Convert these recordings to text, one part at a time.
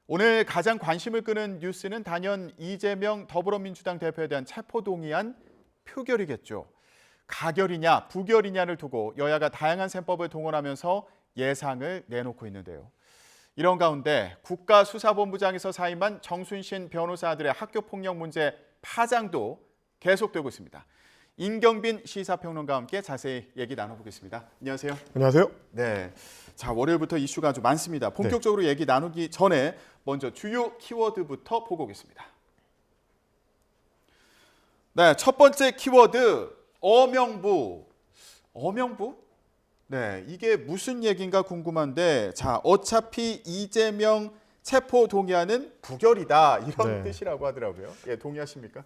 오늘 가장 관심을 끄는 뉴스는 단연 이재명 더불어민주당 대표에 대한 체포동의안 표결이겠죠. 가결이냐 부결이냐를 두고 여야가 다양한 셈법을 동원하면서 예상을 내놓고 있는데요. 이런 가운데 국가수사본부장에서 사임한 정순신 변호사들의 학교폭력 문제 파장도 계속되고 있습니다. 임경빈 시사평론가와 함께 자세히 얘기 나눠보겠습니다. 안녕하세요. 안녕하세요. 네, 자 월요일부터 이슈가 아주 많습니다. 본격적으로 얘기 나누기 전에 먼저 주요 키워드부터 보고 오겠습니다. 네, 첫 번째 키워드 어명부. 어명부? 네, 이게 무슨 얘기인가 궁금한데, 자 어차피 이재명 체포 동의안은 부결이다 이런 뜻이라고 하더라고요. 예, 동의하십니까?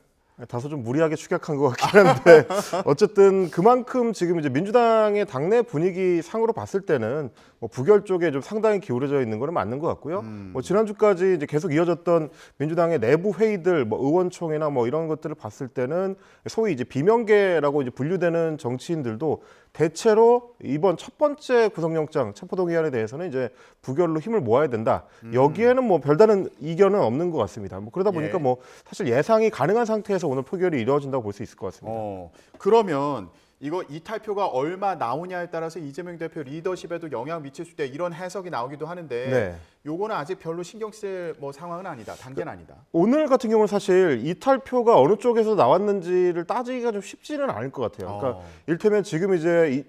다소 좀 무리하게 축약한 것 같긴 한데 어쨌든 그만큼 지금 이제 민주당의 당내 분위기 상으로 봤을 때는 뭐 부결 쪽에 좀 상당히 기울어져 있는 거는 맞는 것 같고요. 뭐 지난주까지 이제 계속 이어졌던 민주당의 내부 회의들, 뭐 의원총회나 뭐 이런 것들을 봤을 때는 소위 이제 비명계라고 이제 분류되는 정치인들도 대체로 이번 첫 번째 구속영장 체포동의안에 대해서는 이제 부결로 힘을 모아야 된다. 여기에는 뭐 별다른 이견은 없는 것 같습니다. 뭐 그러다 보니까 뭐 사실 예상이 가능한 상태에서 오늘 표결이 이루어진다고 볼 수 있을 것 같습니다. 그러면 이거 이탈표가 얼마 나오냐에 따라서 이재명 대표 리더십에도 영향 미칠 수 있다 이런 해석이 나오기도 하는데 요거는 아직 별로 신경 쓸 뭐 상황은 아니다. 단계는 아니다. 오늘 같은 경우는 사실 이탈표가 어느 쪽에서 나왔는지를 따지기가 좀 쉽지는 않을 것 같아요. 그러니까 이를테면 지금 이제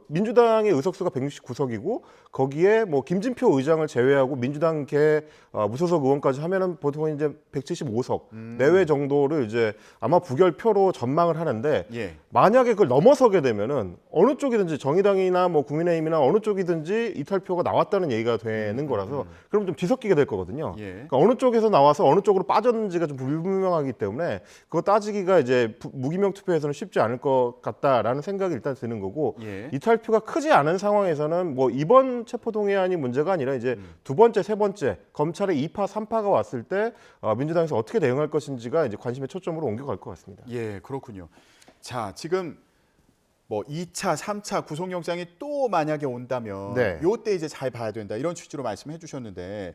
민주당의 의석수가 169석이고 거기에 뭐 김진표 의장을 제외하고 민주당계 무소속 의원까지 하면은 보통 이제 175석 내외 정도를 이제 아마 부결표로 전망을 하는데 만약에 그걸 넘어서게 되면은 어느 쪽이든지 정의당이나 뭐 국민의힘이나 어느 쪽이든지 이탈표가 나왔다는 얘기가 되는 거라서 그럼 좀 뒤섞이게 될 거거든요. 그러니까 어느 쪽에서 나와서 어느 쪽으로 빠졌는지가 좀 불분명하기 때문에 그거 따지기가 이제 무기명 투표에서는 쉽지 않을 것 같다라는 생각이 일단 드는 거고 이탈표가 크지 않은 상황에서는 뭐 이번 체포동의안이 문제가 아니라 이제 두 번째, 세 번째 검찰의 2파, 3파가 왔을 때 민주당에서 어떻게 대응할 것인지가 이제 관심의 초점으로 옮겨갈 것 같습니다. 예, 그렇군요. 자, 지금 뭐 2차, 3차 구속영장이 또 만약에 온다면 요때 이제 잘 봐야 된다 이런 취지로 말씀해 주셨는데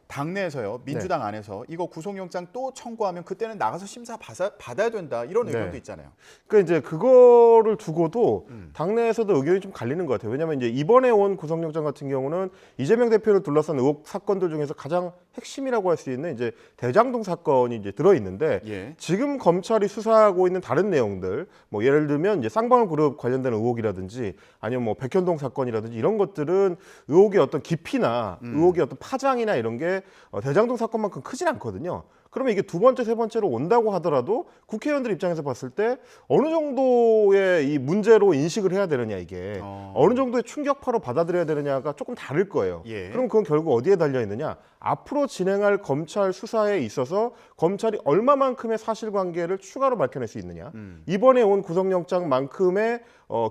당내에서요, 민주당 안에서 이거 구속영장 또 청구하면 그때는 나가서 심사 받아야 된다 이런 의견도 있잖아요. 그러니까 이제 그거를 두고도 당내에서도 의견이 좀 갈리는 것 같아요. 왜냐하면 이제 이번에 온 구속영장 같은 경우는 이재명 대표를 둘러싼 의혹 사건들 중에서 가장 핵심이라고 할 수 있는 이제 대장동 사건이 이제 들어 있는데 지금 검찰이 수사하고 있는 다른 내용들, 뭐 예를 들면 이제 쌍방울 그룹 관련된 의혹이라든지 아니면 뭐 백현동 사건이라든지 이런 것들은 의혹의 어떤 깊이나 의혹의 어떤 파장이나 이런 게 대장동 사건만큼 크진 않거든요. 그러면 이게 두 번째, 세 번째로 온다고 하더라도 국회의원들 입장에서 봤을 때 어느 정도의 이 문제로 인식을 해야 되느냐 이게 어느 정도의 충격파로 받아들여야 되느냐가 조금 다를 거예요. 그럼 그건 결국 어디에 달려 있느냐? 앞으로 진행할 검찰 수사에 있어서 검찰이 얼마만큼의 사실관계를 추가로 밝혀낼 수 있느냐? 이번에 온 구속영장만큼의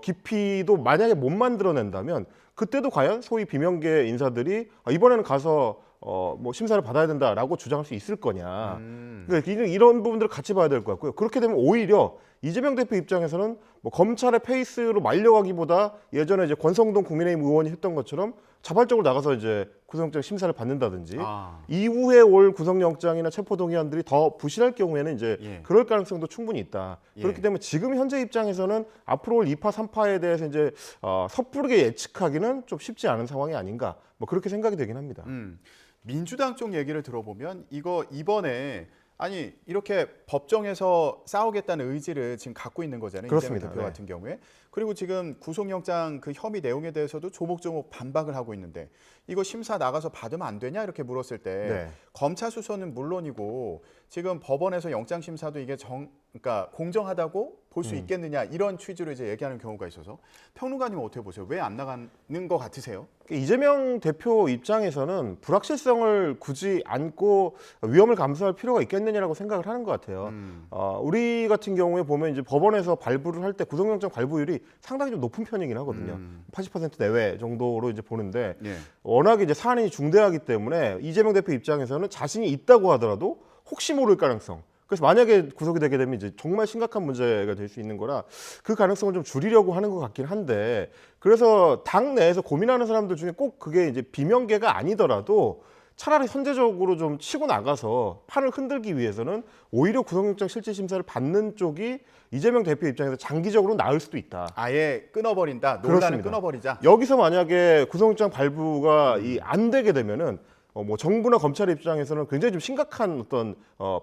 깊이도 만약에 못 만들어낸다면 그때도 과연 소위 비명계 인사들이 이번에는 가서 뭐 심사를 받아야 된다라고 주장할 수 있을 거냐. 그러니까 이런 부분들을 같이 봐야 될 것 같고요. 그렇게 되면 오히려 이재명 대표 입장에서는 뭐 검찰의 페이스로 말려가기보다 예전에 이제 권성동 국민의힘 의원이 했던 것처럼 자발적으로 나가서 이제 구속영장 심사를 받는다든지 이후에 올 구속영장이나 체포동의안들이 더 부실할 경우에는 이제 그럴 가능성도 충분히 있다. 그렇기 때문에 지금 현재 입장에서는 앞으로 올 2파, 3파에 대해서 이제 섣부르게 예측하기는 좀 쉽지 않은 상황이 아닌가. 뭐 그렇게 생각이 되긴 합니다. 민주당 쪽 얘기를 들어보면 이거 이번에 아니 이렇게 법정에서 싸우겠다는 의지를 지금 갖고 있는 거잖아요. 그렇습니다. 이재명 대표 같은 경우에. 그리고 지금 구속영장 그 혐의 내용에 대해서도 조목조목 반박을 하고 있는데 이거 심사 나가서 받으면 안 되냐 이렇게 물었을 때 검찰 수사는 물론이고 지금 법원에서 영장 심사도 이게 그러니까 공정하다고 볼 수 있겠느냐 이런 취지로 이제 얘기하는 경우가 있어서 평론가님은 어떻게 보세요? 왜 안 나가는 것 같으세요? 이재명 대표 입장에서는 불확실성을 굳이 안고 위험을 감수할 필요가 있겠느냐라고 생각을 하는 것 같아요. 우리 같은 경우에 보면 이제 법원에서 발부를 할 때 구속영장 발부율이 상당히 좀 높은 편이긴 하거든요. 80% 내외 정도로 이제 보는데 워낙에 이제 사안이 중대하기 때문에 이재명 대표 입장에서는 자신이 있다고 하더라도 혹시 모를 가능성. 그래서 만약에 구속이 되게 되면 이제 정말 심각한 문제가 될 수 있는 거라 그 가능성을 좀 줄이려고 하는 것 같긴 한데 그래서 당 내에서 고민하는 사람들 중에 꼭 그게 이제 비명계가 아니더라도 차라리 선제적으로 좀 치고 나가서 판을 흔들기 위해서는 오히려 구속영장 실질심사를 받는 쪽이 이재명 대표 입장에서 장기적으로 나을 수도 있다. 아예 끊어버린다. 논란을 그렇습니다. 끊어버리자. 여기서 만약에 구속영장 발부가 안 되게 되면은 뭐 정부나 검찰의 입장에서는 굉장히 좀 심각한 어떤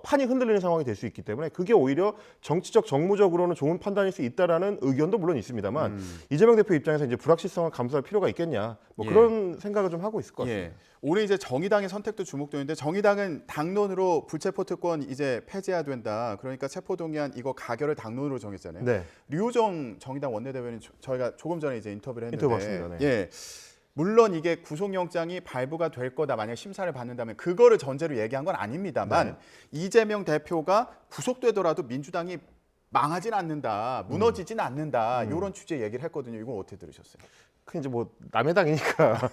판이 흔들리는 상황이 될 수 있기 때문에 그게 오히려 정치적 정무적으로는 좋은 판단일 수 있다라는 의견도 물론 있습니다만 이재명 대표 입장에서 이제 불확실성을 감수할 필요가 있겠냐 뭐 예. 그런 생각을 좀 하고 있을 것 같습니다. 예. 오늘 이제 정의당의 선택도 주목되는데 정의당은 당론으로 불체포 특권 이제 폐지해야 된다. 그러니까 체포동의안 이거 가결을 당론으로 정했잖아요. 네. 류호정 정의당 원내대변인 저희가 조금 전에 이제 인터뷰를 했는데 인터뷰 봤습니다. 네. 예. 물론 이게 구속영장이 발부가 될 거다. 만약 심사를 받는다면 그거를 전제로 얘기한 건 아닙니다만 이재명 대표가 구속되더라도 민주당이 망하진 않는다. 무너지진 않는다. 이런 취지의 얘기를 했거든요. 이건 어떻게 들으셨어요? 그 이제 뭐 남의 당이니까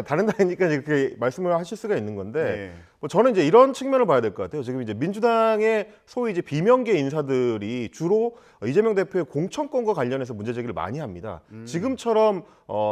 다른 당이니까 이렇게 말씀을 하실 수가 있는 건데 네. 뭐 저는 이제 이런 측면을 봐야 될 것 같아요. 지금 이제 민주당의 소위 이제 비명계 인사들이 주로 이재명 대표의 공천권과 관련해서 문제 제기를 많이 합니다. 지금처럼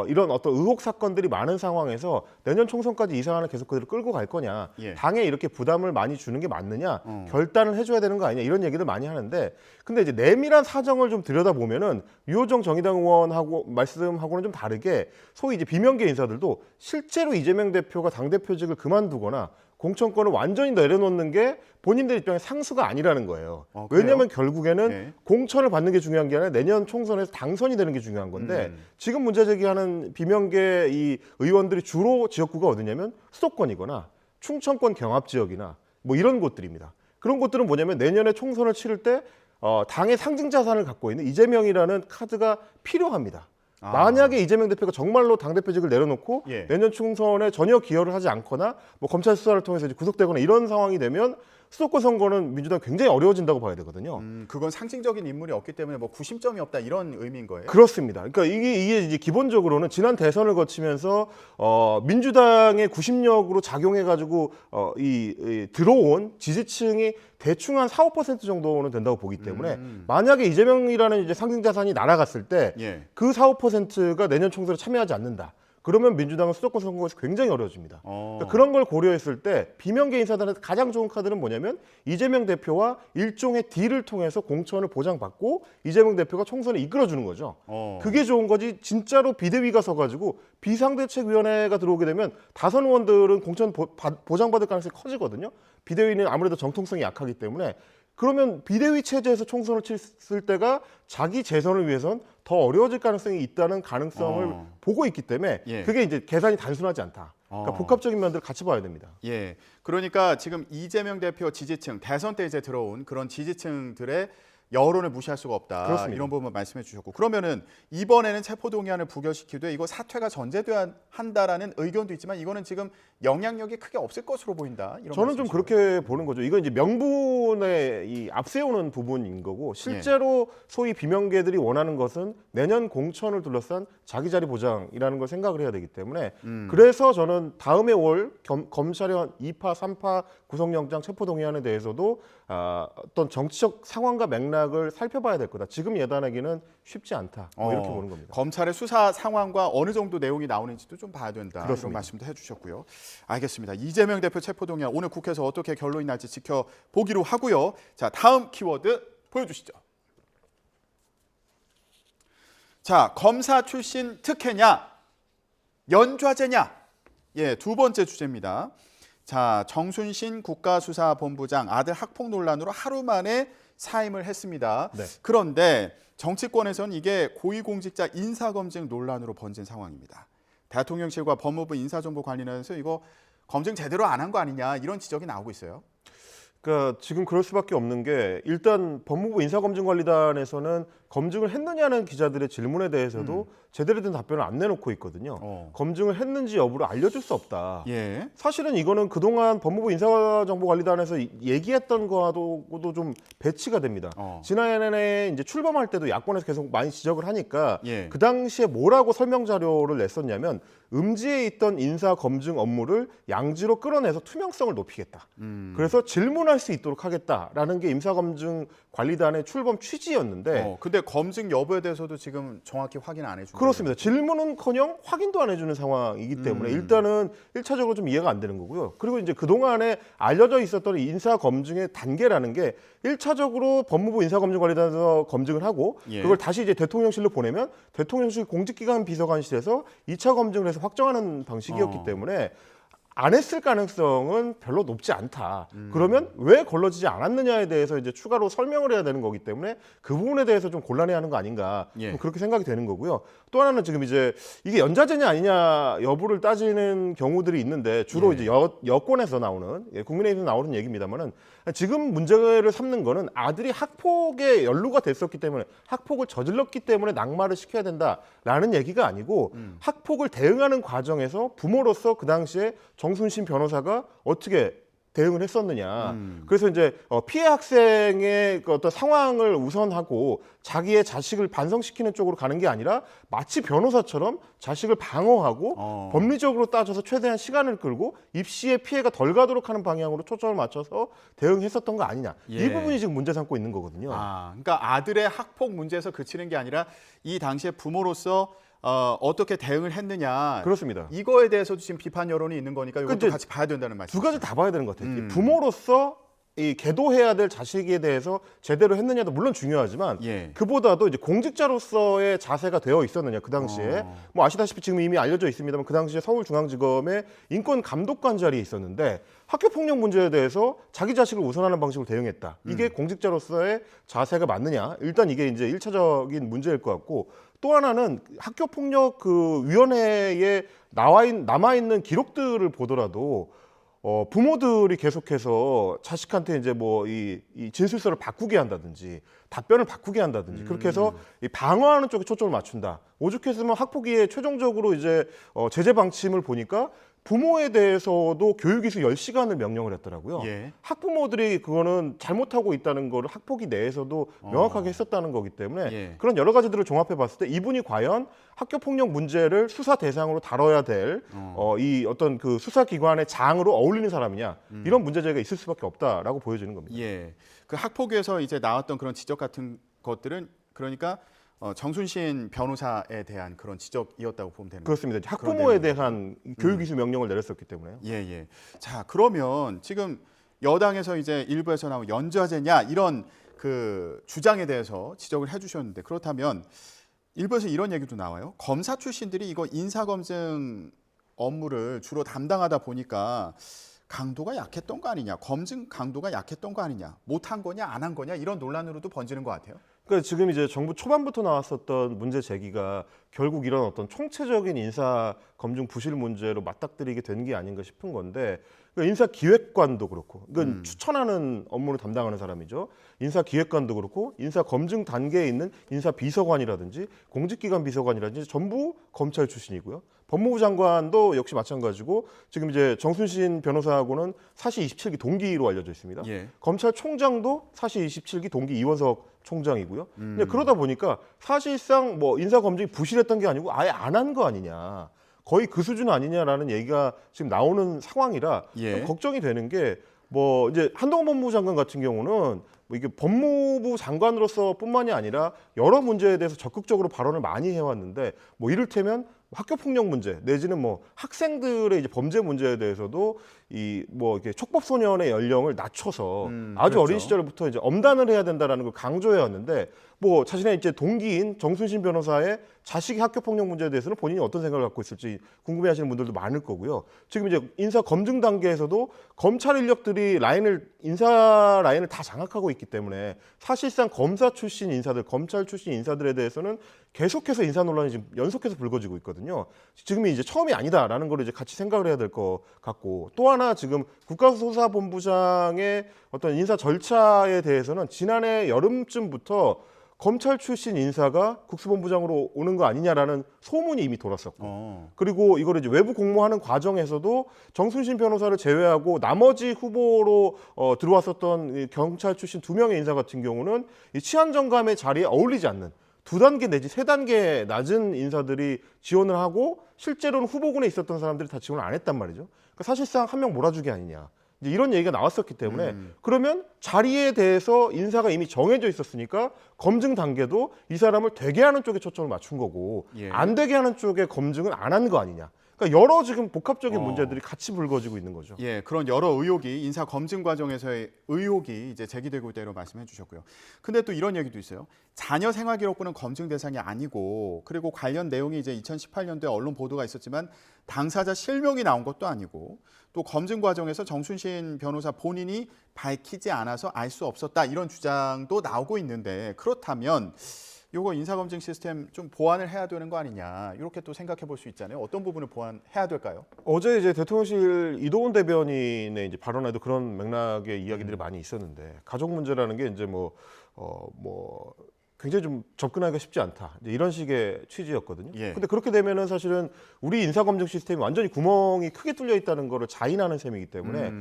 이런 어떤 의혹 사건들이 많은 상황에서 내년 총선까지 이 상황을 계속 그대로 끌고 갈 거냐, 예. 당에 이렇게 부담을 많이 주는 게 맞느냐, 결단을 해줘야 되는 거 아니냐 이런 얘기들 많이 하는데, 근데 이제 내밀한 사정을 좀 들여다 보면은 류호정 정의당 의원하고 말씀하고는 좀 다르게 소위 이제 비명계 인사들도 실제로 이재명 대표가 당 대표직을 그만두거나 공천권을 완전히 내려놓는 게 본인들 입장에 상수가 아니라는 거예요. 그래요? 왜냐하면 결국에는 네. 공천을 받는 게 중요한 게 아니라 내년 총선에서 당선이 되는 게 중요한 건데 지금 문제 제기하는 비명계 이 의원들이 주로 지역구가 어디냐면 수도권이거나 충청권 경합 지역이나 뭐 이런 곳들입니다. 그런 곳들은 뭐냐면 내년에 총선을 치를 때 당의 상징 자산을 갖고 있는 이재명이라는 카드가 필요합니다. 만약에 이재명 대표가 정말로 당대표직을 내려놓고 예. 내년 총선에 전혀 기여를 하지 않거나 뭐 검찰 수사를 통해서 이제 구속되거나 이런 상황이 되면 수도권 선거는 민주당 굉장히 어려워진다고 봐야 되거든요. 그건 상징적인 인물이 없기 때문에 뭐 구심점이 없다 이런 의미인 거예요. 그렇습니다. 그러니까 이게 이제 기본적으로는 지난 대선을 거치면서 민주당의 구심력으로 작용해가지고 이 들어온 지지층이 대충 한 4~5% 정도는 된다고 보기 때문에 만약에 이재명이라는 이제 상징 자산이 날아갔을 때 예. 그 4~5%가 내년 총선에 참여하지 않는다. 그러면 민주당은 수도권 선거에서 굉장히 어려워집니다. 그러니까 그런 걸 고려했을 때 비명계 인사들한테 가장 좋은 카드는 뭐냐면 이재명 대표와 일종의 딜을 통해서 공천을 보장받고 이재명 대표가 총선에 이끌어주는 거죠. 그게 좋은 거지. 진짜로 비대위가 서가지고 비상대책위원회가 들어오게 되면 다선 의원들은 공천 보장받을 가능성이 커지거든요. 비대위는 아무래도 정통성이 약하기 때문에 그러면 비대위 체제에서 총선을 칠 때가 자기 재선을 위해선 더 어려워질 가능성이 있다는 가능성을 보고 있기 때문에 예. 그게 이제 계산이 단순하지 않다. 그러니까 복합적인 면들을 같이 봐야 됩니다. 예. 그러니까 지금 이재명 대표 지지층 대선 때 이제 들어온 그런 지지층들의 여론을 무시할 수가 없다. 그렇습니다. 이런 부분 말씀해 주셨고 그러면은 이번에는 체포동의안을 부결시키되 이거 사퇴가 전제돼야 한다라는 의견도 있지만 이거는 지금 영향력이 크게 없을 것으로 보인다. 이런 저는 좀 말씀이시고요. 그렇게 보는 거죠. 이건 이제 명분에 이 앞세우는 부분인 거고 실제로 소위 비명계들이 원하는 것은 내년 공천을 둘러싼 자기 자리 보장이라는 걸 생각을 해야 되기 때문에 그래서 저는 다음에 올 검찰의 2파, 3파 구속영장 체포동의안에 대해서도 어떤 정치적 상황과 맥락을 살펴봐야 될 거다. 지금 예단하기는 쉽지 않다. 뭐 이렇게 보는 겁니다. 검찰의 수사 상황과 어느 정도 내용이 나오는지도 좀 봐야 된다. 그렇습니다. 이런 말씀도 해주셨고요. 알겠습니다. 이재명 대표 체포동의안 오늘 국회에서 어떻게 결론이 날지 지켜보기로 하고요. 자, 다음 키워드 보여주시죠. 자, 검사 출신 특혜냐, 연좌제냐? 예, 두 번째 주제입니다. 자, 정순신 국가수사본부장 아들 학폭 논란으로 하루 만에 사임을 했습니다. 네. 그런데 정치권에서는 이게 고위공직자 인사검증 논란으로 번진 상황입니다. 대통령실과 법무부 인사정보관리단에서 이거 검증 제대로 안 한 거 아니냐 이런 지적이 나오고 있어요. 그러니까 지금 그럴 수밖에 없는 게 일단 법무부 인사검증관리단에서는 검증을 했느냐는 기자들의 질문에 대해서도 제대로 된 답변을 안 내놓고 있거든요. 검증을 했는지 여부를 알려줄 수 없다. 예. 사실은 이거는 그동안 법무부 인사정보관리단에서 얘기했던 거하고도 좀 배치가 됩니다. 지난해 이제 출범할 때도 야권에서 계속 많이 지적을 하니까 예. 그 당시에 뭐라고 설명 자료를 냈었냐면 음지에 있던 인사 검증 업무를 양지로 끌어내서 투명성을 높이겠다. 그래서 질문할 수 있도록 하겠다라는 게 인사검증관리단의 출범 취지였는데 근데 검증 여부에 대해서도 지금 정확히 확인 안 해주는 그렇습니다. 질문은커녕 확인도 안 해주는 상황이기 때문에 일단은 1차적으로 좀 이해가 안 되는 거고요. 그리고 이제 그동안에 알려져 있었던 인사검증의 단계라는 게 1차적으로 법무부 인사검증관리단에서 검증을 하고 예. 그걸 다시 이제 대통령실로 보내면 대통령실 공직기관 비서관실에서 2차 검증을 해서 확정하는 방식이었기 때문에 안 했을 가능성은 별로 높지 않다. 그러면 왜 걸러지지 않았느냐에 대해서 이제 추가로 설명을 해야 되는 거기 때문에 그 부분에 대해서 좀 곤란해하는 거 아닌가 예. 그렇게 생각이 되는 거고요. 또 하나는 지금 이제 이게 연좌제냐 아니냐 여부를 따지는 경우들이 있는데 주로 이제 여권에서 나오는 국민의힘에서 나오는 얘기입니다만은 지금 문제를 삼는 거는 아들이 학폭에 연루가 됐었기 때문에 학폭을 저질렀기 때문에 낙마를 시켜야 된다라는 얘기가 아니고 학폭을 대응하는 과정에서 부모로서 그 당시에 정순신 변호사가 어떻게 대응을 했었느냐. 그래서 이제 피해 학생의 그 어떤 상황을 우선하고 자기의 자식을 반성시키는 쪽으로 가는 게 아니라 마치 변호사처럼 자식을 방어하고 법리적으로 따져서 최대한 시간을 끌고 입시에 피해가 덜 가도록 하는 방향으로 초점을 맞춰서 대응했었던 거 아니냐. 예. 이 부분이 지금 문제 삼고 있는 거거든요. 그러니까 아들의 학폭 문제에서 그치는 게 아니라 이 당시에 부모로서 어떻게 대응을 했느냐. 그렇습니다. 이거에 대해서도 지금 비판 여론이 있는 거니까 이것도 같이 봐야 된다는 말씀. 두 가지 다 봐야 되는 것 같아요. 부모로서 이 계도해야 될 자식에 대해서 제대로 했느냐도 물론 중요하지만 그보다도 이제 공직자로서의 자세가 되어 있었느냐 그 당시에 뭐 아시다시피 지금 이미 알려져 있습니다만 그 당시에 서울중앙지검의 인권감독관 자리에 있었는데 학교폭력 문제에 대해서 자기 자식을 우선하는 방식으로 대응했다. 이게 공직자로서의 자세가 맞느냐? 일단 이게 이제 1차적인 문제일 것 같고 또 하나는 학교폭력 그 위원회에 남아 있는 기록들을 보더라도 부모들이 계속해서 자식한테 이제 뭐 이 진술서를 바꾸게 한다든지 답변을 바꾸게 한다든지 그렇게 해서 이 방어하는 쪽에 초점을 맞춘다. 오죽했으면 학폭위에 최종적으로 이제 제재 방침을 보니까 부모에 대해서도 교육이수 10시간을 명령을 했더라고요. 학부모들이 그거는 잘못하고 있다는 거를 학폭위 내에서도 명확하게 했었다는 거기 때문에 그런 여러 가지들을 종합해 봤을 때 이분이 과연 학교폭력 문제를 수사 대상으로 다뤄야 될 이 어떤 그 수사기관의 장으로 어울리는 사람이냐 이런 문제제기가 있을 수밖에 없다라고 보여지는 겁니다. 그 학폭위에서 이제 나왔던 그런 지적 같은 것들은 그러니까 정순신 변호사에 대한 그런 지적이었다고 보면 되는 거죠. 그렇습니다. 학부모에 대한 교육이수 명령을 내렸었기 때문에요. 자, 그러면 지금 여당에서 이제 일부에서 나온 연좌제냐 이런 그 주장에 대해서 지적을 해주셨는데 그렇다면 일부에서 이런 얘기도 나와요. 검사 출신들이 이거 인사검증 업무를 주로 담당하다 보니까 강도가 약했던 거 아니냐, 검증 강도가 약했던 거 아니냐, 못한 거냐, 안 한 거냐 이런 논란으로도 번지는 것 같아요. 그러니까 지금 이제 정부 초반부터 나왔었던 문제 제기가 결국 이런 어떤 총체적인 인사 검증 부실 문제로 맞닥뜨리게 된 게 아닌가 싶은 건데 그러니까 인사기획관도 그렇고 그러니까 추천하는 업무를 담당하는 사람이죠. 인사기획관도 그렇고 인사검증 단계에 있는 인사비서관이라든지 공직기관 비서관이라든지 전부 검찰 출신이고요. 법무부 장관도 역시 마찬가지고 지금 이제 정순신 변호사하고는 사시 27기 동기로 알려져 있습니다. 검찰총장도 사시 27기 동기 이원석 총장이고요. 그러다 보니까 사실상 뭐 인사검증이 부실했던 게 아니고 아예 안 한 거 아니냐. 거의 그 수준 아니냐라는 얘기가 지금 나오는 상황이라 좀 걱정이 되는 게 뭐 이제 한동훈 법무부 장관 같은 경우는 뭐 이게 법무부 장관으로서뿐만이 아니라 여러 문제에 대해서 적극적으로 발언을 많이 해왔는데 뭐 이를테면 학교폭력 문제 내지는 뭐 학생들의 이제 범죄 문제에 대해서도 이 뭐 이렇게 촉법 소년의 연령을 낮춰서 아주 어린 시절부터 이제 엄단을 해야 된다라는 걸 강조해 왔는데 뭐 자신의 이제 동기인 정순신 변호사의 자식의 학교폭력 문제에 대해서는 본인이 어떤 생각을 갖고 있을지 궁금해하시는 분들도 많을 거고요. 지금 이제 인사 검증 단계에서도 검찰 인력들이 인사 라인을 다 장악하고 있기 때문에 사실상 검사 출신 인사들, 검찰 출신 인사들에 대해서는 계속해서 인사 논란이 지금 연속해서 불거지고 있거든요. 지금이 이제 처음이 아니다라는 걸 이제 같이 생각을 해야 될 것 같고 또 하나 지금 국가수사본부장의 어떤 인사 절차에 대해서는 지난해 여름쯤부터 검찰 출신 인사가 국수본부장으로 오는 거 아니냐라는 소문이 이미 돌았었고 그리고 이걸 이제 외부 공모하는 과정에서도 정순신 변호사를 제외하고 나머지 후보로 들어왔었던 이 경찰 출신 2명의 인사 같은 경우는 이 치안정감의 자리에 어울리지 않는 두 단계 내지 세 단계 낮은 인사들이 지원을 하고 실제로는 후보군에 있었던 사람들이 다 지원을 안 했단 말이죠. 그러니까 사실상 한 명 몰아주기 아니냐. 이제 이런 얘기가 나왔었기 때문에 그러면 자리에 대해서 인사가 이미 정해져 있었으니까 검증 단계도 이 사람을 되게 하는 쪽에 초점을 맞춘 거고 예. 안 되게 하는 쪽에 검증은 안 한 거 아니냐. 그러니까 여러 지금 복합적인 문제들이 같이 불거지고 있는 거죠. 예, 그런 여러 의혹이 인사 검증 과정에서의 의혹이 이제 제기되고 있다고 말씀해 주셨고요. 근데 또 이런 얘기도 있어요. 자녀 생활 기록부는 검증 대상이 아니고 그리고 관련 내용이 이제 2018년도에 언론 보도가 있었지만 당사자 실명이 나온 것도 아니고 또 검증 과정에서 정순신 변호사 본인이 밝히지 않아서 알 수 없었다 이런 주장도 나오고 있는데 그렇다면 요거 인사검증 시스템 좀 보완을 해야 되는 거 아니냐 이렇게 또 생각해 볼 수 있잖아요. 어떤 부분을 보완해야 될까요? 어제 이제 대통령실 이도훈 대변인의 이제 발언에도 그런 맥락의 이야기들이 많이 있었는데 가족 문제라는 게 이제 뭐 굉장히 좀 접근하기가 쉽지 않다. 이제 이런 식의 취지였거든요. 예. 근데 그렇게 되면은 사실은 우리 인사검증 시스템이 완전히 구멍이 크게 뚫려 있다는 거를 자인하는 셈이기 때문에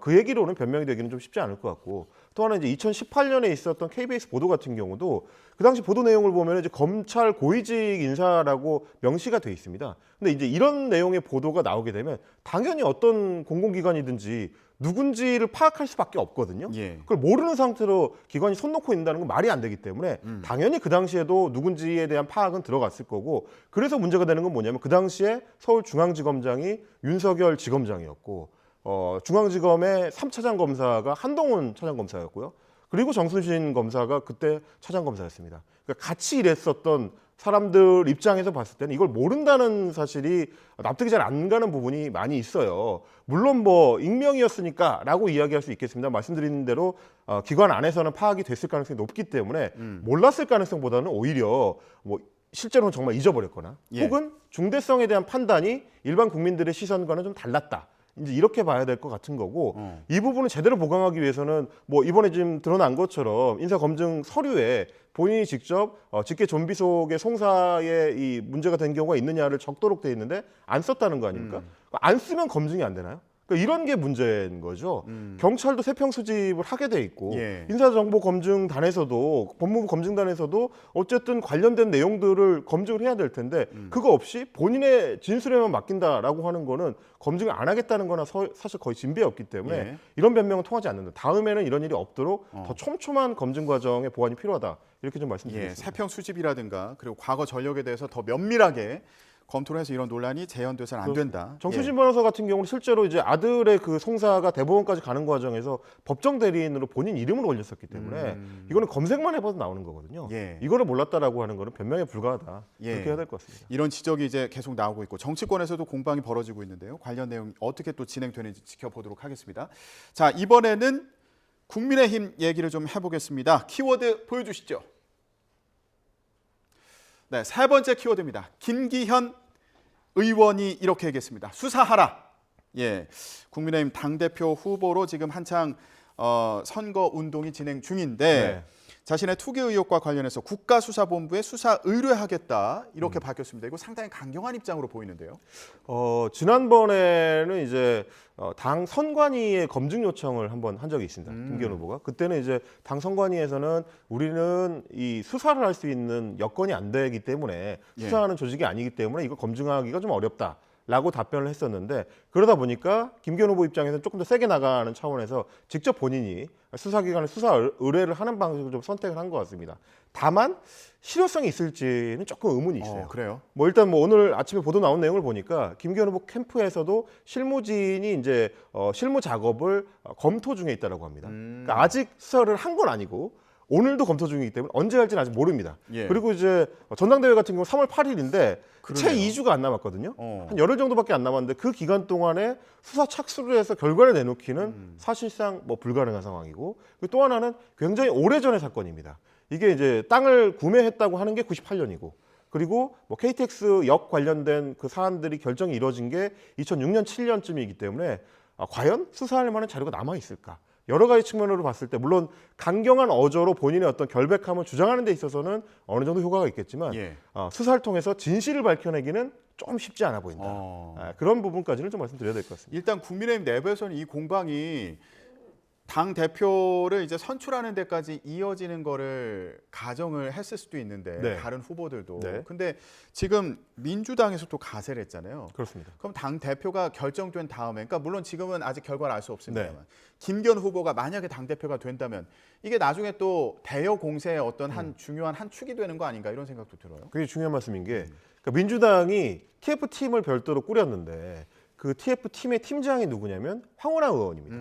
그 얘기로는 변명이 되기는 좀 쉽지 않을 것 같고 또 하나 이제 2018년에 있었던 KBS 보도 같은 경우도 그 당시 보도 내용을 보면 이제 검찰 고위직 인사라고 명시가 돼 있습니다. 근데 이제 이런 내용의 보도가 나오게 되면 당연히 어떤 공공기관이든지 누군지를 파악할 수밖에 없거든요. 예. 그걸 모르는 상태로 기관이 손 놓고 있다는 건 말이 안 되기 때문에 당연히 그 당시에도 누군지에 대한 파악은 들어갔을 거고 그래서 문제가 되는 건 뭐냐면 그 당시에 서울중앙지검장이 윤석열 지검장이었고 중앙지검의 3차장 검사가 한동훈 차장검사였고요. 그리고 정순신 검사가 그때 차장검사였습니다. 그러니까 같이 일했었던 사람들 입장에서 봤을 때는 이걸 모른다는 사실이 납득이 잘 안 가는 부분이 많이 있어요. 물론 뭐 익명이었으니까라고 이야기할 수 있겠습니다. 말씀드린 대로 기관 안에서는 파악이 됐을 가능성이 높기 때문에 몰랐을 가능성보다는 오히려 뭐 실제로는 정말 잊어버렸거나 예. 혹은 중대성에 대한 판단이 일반 국민들의 시선과는 좀 달랐다. 이제 이렇게 봐야 될 것 같은 거고 이 부분을 제대로 보강하기 위해서는 뭐 이번에 지금 드러난 것처럼 인사검증 서류에 본인이 직접 직계 좀비 속의 송사에 이 문제가 된 경우가 있느냐를 적도록 돼 있는데 안 썼다는 거 아닙니까? 안 쓰면 검증이 안 되나요? 그러니까 이런 게 문제인 거죠. 경찰도 세평 수집을 하게 돼 있고 예. 인사정보검증단에서도 법무부 검증단에서도 어쨌든 관련된 내용들을 검증을 해야 될 텐데 그거 없이 본인의 진술에만 맡긴다라고 하는 거는 검증을 안 하겠다는 거나 사실 거의 진배에 없기 때문에 예. 이런 변명은 통하지 않는다. 다음에는 이런 일이 없도록 더 촘촘한 검증 과정의 보완이 필요하다. 이렇게 좀 예, 말씀드리겠습니다. 세평 수집이라든가 그리고 과거 전력에 대해서 더 면밀하게 검토를 해서 이런 논란이 재현돼서는 안 된다. 정순신 변호사 같은 경우는 실제로 이제 아들의 그 송사가 대법원까지 가는 과정에서 법정 대리인으로 본인 이름을 올렸었기 때문에 이거는 검색만 해봐도 나오는 거거든요. 예. 이거를 몰랐다라고 하는 거는 변명에 불과하다. 예. 그렇게 해야 될 것 같습니다. 이런 지적이 이제 계속 나오고 있고 정치권에서도 공방이 벌어지고 있는데요. 관련 내용 어떻게 또 진행되는지 지켜보도록 하겠습니다. 자, 이번에는 국민의힘 얘기를 좀 해보겠습니다. 키워드 보여주시죠. 네, 세 번째 키워드입니다. 김기현 의원이 이렇게 얘기했습니다. 수사하라. 예, 국민의힘 당대표 후보로 지금 한창 선거 운동이 진행 중인데 네. 자신의 투기 의혹과 관련해서 국가수사본부에 수사 의뢰하겠다 이렇게 밝혔습니다. 이거 상당히 강경한 입장으로 보이는데요. 지난번에는 이제 당 선관위의 검증 요청을 한번 한 적이 있습니다. 김기현 후보가. 그때는 이제 당 선관위에서는 우리는 이 수사를 할 수 있는 여건이 안 되기 때문에 수사하는 조직이 아니기 때문에 이거 검증하기가 좀 어렵다. 라고 답변을 했었는데 그러다 보니까 김기현 후보 입장에서는 조금 더 세게 나가는 차원에서 직접 본인이 수사기관에 수사 의뢰를 하는 방식을 좀 선택을 한 것 같습니다. 다만 실효성이 있을지는 조금 의문이 있어요. 그래요? 뭐 일단 뭐 오늘 아침에 보도 나온 내용을 보니까 김기현 후보 캠프에서도 실무진이 이제 실무 작업을 검토 중에 있다라고 합니다. 그러니까 아직 수사를 한 건 아니고 오늘도 검토 중이기 때문에 언제 할지는 아직 모릅니다. 예. 그리고 이제 전당대회 같은 경우 3월 8일인데 채 그러네요. 2주가 안 남았거든요. 어. 한 열흘 정도밖에 안 남았는데 그 기간 동안에 수사 착수를 해서 결과를 내놓기는 사실상 뭐 불가능한 상황이고 또 하나는 굉장히 오래전의 사건입니다. 이게 이제 땅을 구매했다고 하는 게 98년이고 그리고 뭐 KTX 역 관련된 그 사안들이 결정이 이루어진 게 2006년 7년쯤이기 때문에 과연 수사할 만한 자료가 남아 있을까? 여러 가지 측면으로 봤을 때 물론 강경한 어조로 본인의 어떤 결백함을 주장하는 데 있어서는 어느 정도 효과가 있겠지만 예. 수사를 통해서 진실을 밝혀내기는 좀 쉽지 않아 보인다. 그런 부분까지는 좀 말씀드려야 될 것 같습니다. 일단 국민의힘 내부에서는 이 공방이 당 대표를 이제 선출하는 데까지 이어지는 거를 가정을 했을 수도 있는데 네. 다른 후보들도. 네. 근데 지금 민주당에서 또 가세를 했잖아요. 그렇습니다. 그럼 당 대표가 결정된 다음에, 그러니까 물론 지금은 아직 결과를 알 수 없습니다만, 네. 김기현 후보가 만약에 당 대표가 된다면 이게 나중에 또 대여 공세의 어떤 한 중요한 한 축이 되는 거 아닌가 이런 생각도 들어요. 굉장히 중요한 말씀인 게 그러니까 민주당이 TF팀을 별도로 꾸렸는데 그 TF팀의 팀장이 누구냐면 황운하 의원입니다.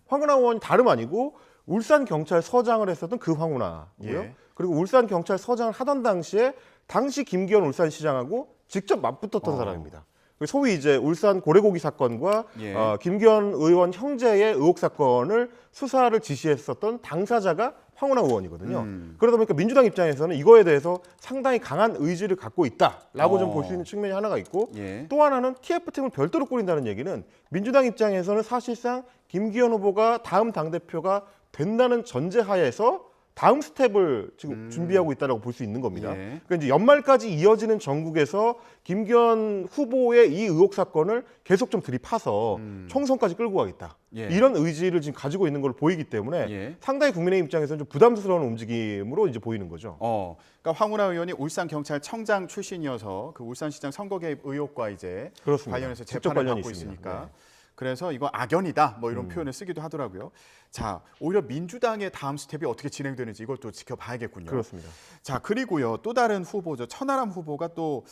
황운하 의원이 다름 아니고 울산경찰서장을 했었던 그 황운하고요. 예. 그리고 울산경찰서장을 하던 당시에 당시 김기현 울산시장하고 직접 맞붙었던 사람입니다. 소위 이제 울산 고래고기 사건과 예. 김기현 의원 형제의 의혹 사건을 수사를 지시했었던 당사자가 황운하 의원이거든요. 그러다 보니까 민주당 입장에서는 이거에 대해서 상당히 강한 의지를 갖고 있다라고 좀 볼 수 있는 측면이 하나가 있고 예. 또 하나는 TF팀을 별도로 꾸린다는 얘기는 민주당 입장에서는 사실상 김기현 후보가 다음 당대표가 된다는 전제하에서 다음 스텝을 지금 준비하고 있다고 볼 수 있는 겁니다. 예. 그러니까 이제 연말까지 이어지는 전국에서 김기현 후보의 이 의혹 사건을 계속 좀 들이파서 총선까지 끌고 가겠다. 예. 이런 의지를 지금 가지고 있는 걸로 보이기 때문에 예. 상당히 국민의 입장에서는 좀 부담스러운 움직임으로 이제 보이는 거죠. 그러니까 황운하 의원이 울산경찰청장 출신이어서 그 울산시장 선거 개입 의혹과 이제 그렇습니다. 관련해서 직접 재판을 관련이 받고 있습니다. 있으니까. 네. 그래서 이거 악연이다 뭐 이런 표현을 쓰기도 하더라고요. 자, 오히려 민주당의 다음 스텝이 어떻게 진행되는지 이걸 또 지켜봐야겠군요. 그렇습니다. 자, 그리고요 또 다른 후보죠. 천하람 후보가 또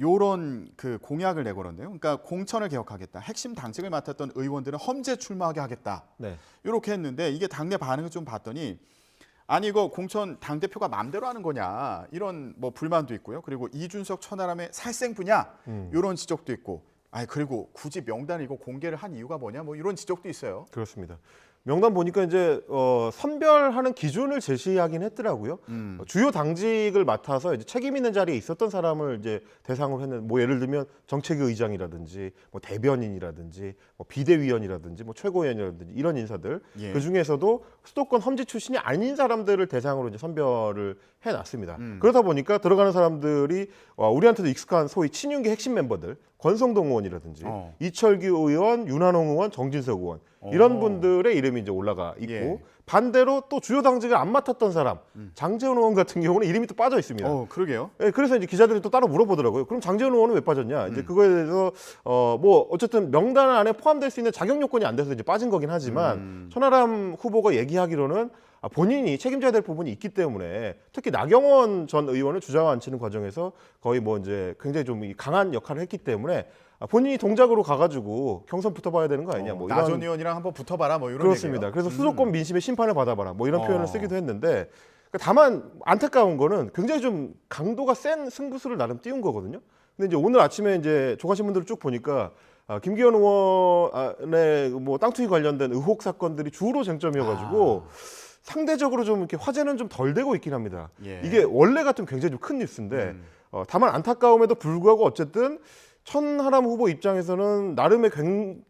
요런 그 공약을 내걸었네요. 그러니까 공천을 개혁하겠다. 핵심 당직을 맡았던 의원들은 험지 출마하게 하겠다. 네. 이렇게 했는데 이게 당내 반응을 좀 봤더니 아니 이거 공천 당대표가 마음대로 하는 거냐 이런 뭐 불만도 있고요. 그리고 이준석 천하람의 살생부냐 이런 지적도 있고 그리고 굳이 명단을 이거 공개를 한 이유가 뭐냐 뭐 이런 지적도 있어요. 그렇습니다. 명단 보니까 이제 선별하는 기준을 제시하긴 했더라고요. 주요 당직을 맡아서 이제 책임 있는 자리에 있었던 사람을 이제 대상으로 했는 뭐 예를 들면 정책위 의장이라든지 뭐 대변인이라든지 뭐 비대위원이라든지 뭐 최고위원이라든지 이런 인사들 예. 그 중에서도 수도권 험지 출신이 아닌 사람들을 대상으로 이제 선별을 해놨습니다. 그러다 보니까 들어가는 사람들이 우리한테도 익숙한 소위 친윤계 핵심 멤버들 권성동 의원이라든지 이철규 의원, 윤한홍 의원, 정진석 의원 이런 분들의 이름이 이제 올라가 있고 예. 반대로 또 주요 당직을 안 맡았던 사람 장제원 의원 같은 경우는 이름이 또 빠져 있습니다. 그러게요. 예, 그래서 이제 기자들이 또 따로 물어보더라고요. 그럼 장제원 의원은 왜 빠졌냐? 이제 그거에 대해서 뭐 어쨌든 명단 안에 포함될 수 있는 자격 요건이 안 돼서 이제 빠진 거긴 하지만 천하람 후보가 얘기하기로는 본인이 책임져야 될 부분이 있기 때문에 특히 나경원 전 의원을 주저앉히는 과정에서 거의 뭐 이제 굉장히 좀 강한 역할을 했기 때문에 본인이 동작으로 가가지고 경선 붙어봐야 되는 거 아니냐? 뭐 이런 나전 의원이랑 한번 붙어봐라 뭐 이런 그렇습니다. 얘기예요. 그래서 수도권 민심의 심판을 받아봐라 뭐 이런 표현을 쓰기도 했는데 다만 안타까운 거는 굉장히 좀 강도가 센 승부수를 나름 띄운 거거든요. 근데 이제 오늘 아침에 이제 조간신문들을 쭉 보니까 김기현 의원의 뭐 땅 투기 관련된 의혹 사건들이 주로 쟁점이어가지고 상대적으로 좀 이렇게 화제는 좀 덜 되고 있긴 합니다. 예. 이게 원래 같으면 굉장히 좀 큰 뉴스인데 다만 안타까움에도 불구하고 어쨌든 천하람 후보 입장에서는 나름의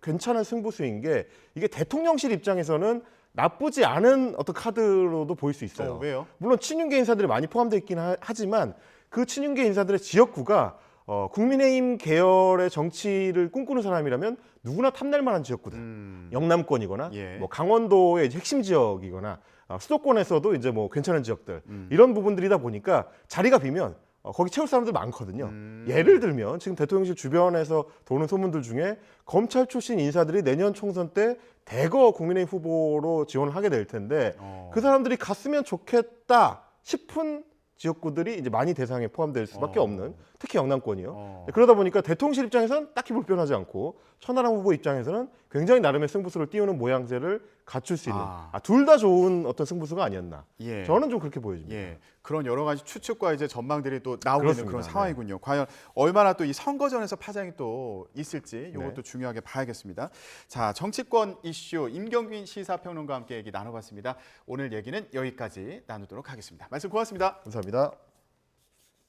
괜찮은 승부수인 게 이게 대통령실 입장에서는 나쁘지 않은 어떤 카드로도 보일 수 있어요. 왜요? 물론 친윤계 인사들이 많이 포함되어 있긴 하지만 그 친윤계 인사들의 지역구가 국민의힘 계열의 정치를 꿈꾸는 사람이라면 누구나 탐낼 만한 지역구들. 영남권이거나 예. 뭐 강원도의 이제 핵심 지역이거나 수도권에서도 이제 뭐 괜찮은 지역들 이런 부분들이다 보니까 자리가 비면 거기 채울 사람들 많거든요. 예를 들면 지금 대통령실 주변에서 도는 소문들 중에 검찰 출신 인사들이 내년 총선 때 대거 국민의힘 후보로 지원을 하게 될 텐데 그 사람들이 갔으면 좋겠다 싶은 지역구들이 이제 많이 대상에 포함될 수밖에 없는 특히 영남권이요. 그러다 보니까 대통령실 입장에서는 딱히 불편하지 않고 천하람 후보 입장에서는 굉장히 나름의 승부수를 띄우는 모양새를 갖출 수 있는 둘 다 좋은 어떤 승부수가 아니었나. 예. 저는 좀 그렇게 보여집니다. 예, 그런 여러 가지 추측과 이제 전망들이 또 나오고 있는 그렇습니다. 그런 네. 상황이군요. 과연 얼마나 또 이 선거전에서 파장이 또 있을지 이것도 네. 중요하게 봐야겠습니다. 자, 정치권 이슈 임경빈 시사평론가와 함께 얘기 나눠봤습니다. 오늘 얘기는 여기까지 나누도록 하겠습니다. 말씀 고맙습니다. 감사합니다.